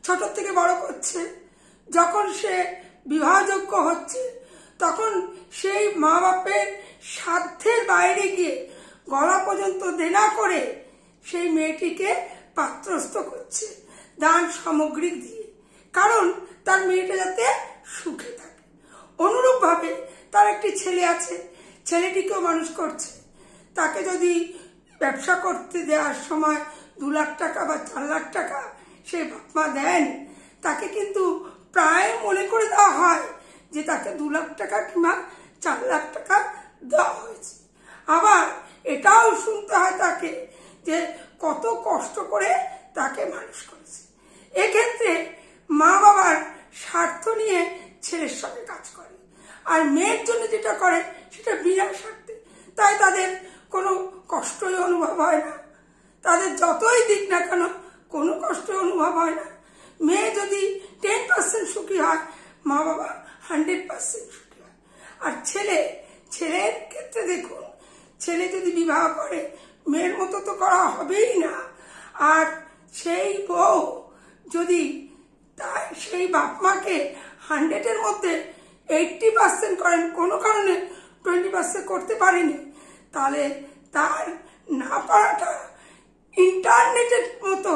ছোট থেকে বড় করছে, যখন সে বিবাহযোগ্য হচ্ছে তখন সেই মা বাপের সাধ্যের বাইরে গিয়ে গলা পর্যন্ত দেনা করে সেই মেয়েটিকে পাত্রস্থ করছে দান সামগ্রিক দিয়ে, কারণ তার মেয়েটা যাতে সুখে থাকে। অনুরূপভাবে তার একটি ছেলে আছে, ছেলেটিকেও মানুষ করছে। তাকে যদি ব্যবসা করতে দেওয়ার সময় 2 লাখ টাকা বা 4 লাখ টাকা সেই বাপ মা দেন, তাকে কিন্তু প্রায় মনে করে দেওয়া হয় যে তাকে 2 লাখ টাকা কিংবা 4 লাখ টাকা দেওয়া হয়েছে। আবার এটাও শুনতে হয় তাকে যে কত কষ্ট করে তাকে মানুষ করেছে। এক্ষেত্রে মা বাবার স্বার্থ নিয়ে ছেলের সঙ্গে কাজ করে, আর মেয়ের জন্য যেটা করে সেটা বিনা স্বার্থে। তাই তাদের কোনো কষ্টই অনুভব হয় না, তাদের যতই দিক না কেন কোনো কষ্ট অনুভব হয় না। মেয়ে যদি 10% সুখী হয়, মা বাবা 100% সুখী হয়। আর ছেলের ক্ষেত্রে দেখুন, ছেলে যদি বিবাহ করে মেয়ের মতো তো করা হবেই না। আর সেই বউ যদি সেই বাপ মাকে 100-এর মধ্যে 80% করেন, কোনো কারণে 20% করতে পারেনি, তাহলে তার না পারাটা ইন্টারনেটের মতো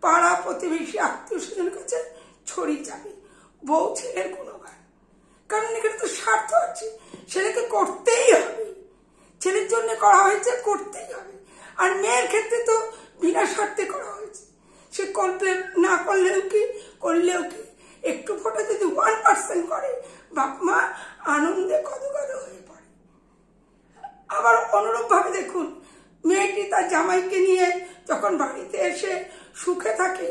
পাড়া প্রতিবেশী আত্মীয় স্বজনের কাছে ছড়িয়ে যাবে বউ ছেলের গুণগান। কারণ এখানে তো স্বার্থ আছে, ছেলেকে করতেই হবে, ছেলের জন্য করা হয়েছে, করতেই হবে। আর মেয়ের ক্ষেত্রে তো বিনা স্বার্থে করা হয়েছে, সে করতে না করলেও কি, করলেও কি, একটু ফটো যদি 1% করে বাপ মা আনন্দে গদগদ হয়ে পড়ে। আবার অনুরূপ ভাবে দেখুন, মেয়েটি তার জামাইকে নিয়ে যখন বাড়িতে এসে সুখে থাকে,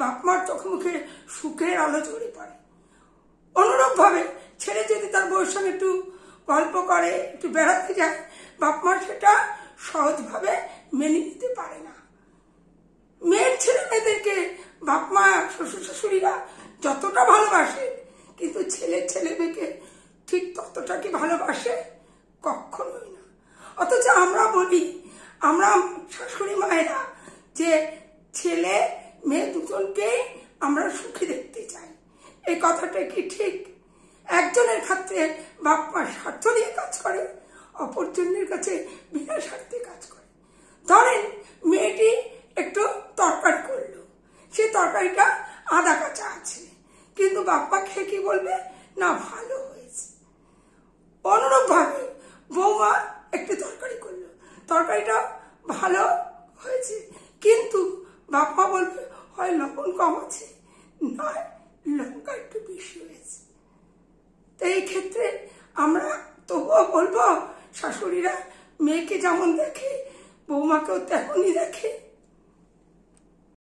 বাপ মার চোখে মুখে সুখের আলো ঝরে পড়ে। অনুরূপ ভাবে ছেলে যদি তার বউয়ের সঙ্গে একটু গল্প করে, একটু বেড়াতে যায়, বাপ মা সেটা সহজভাবে মেনে নিতে পারে না। মেয়ের ছেলে মেয়েদেরকে বাপ মা শ্বশুর শাশুড়িরা যতটা ভালোবাসে, কিন্তু ছেলে মেয়েকে ঠিক ততটা কি ভালোবাসে? কখনোই না। অথচ আমরা বলি, আমরা শাশুড়ি মায়েরা, যে ছেলে মেয়ে দুজনকেই আমরা সুখী দেখতে চাই। এই কথাটা কি ঠিক? একজনের ক্ষেত্রে বাপ মা স্বার্থ নিয়ে কাজ করে, অপরজনের কাছে বিনা স্বার্থে কাজ করে। ধরেন মেয়েটি একটু তরকারি করলো, সেই তরকারিটা আধা কাঁচা আছে, কিন্তু বাপ্পা খেয়ে কি বলবে? না, ভালো হয়েছে। অনুরূপ ভাবে বৌমা একটু তরকারি করলো, তরকারিটা ভালো হয়েছে, কিন্তু বাপ্পা বলবে হয় লবণ কম আছে, নয় লঙ্কা একটু বেশি হয়েছে। তো এই ক্ষেত্রে আমরা তবুও বলবো, শাশুড়িরা মেয়েকে যেমন দেখে বৌমাকেও তেমনই দেখে।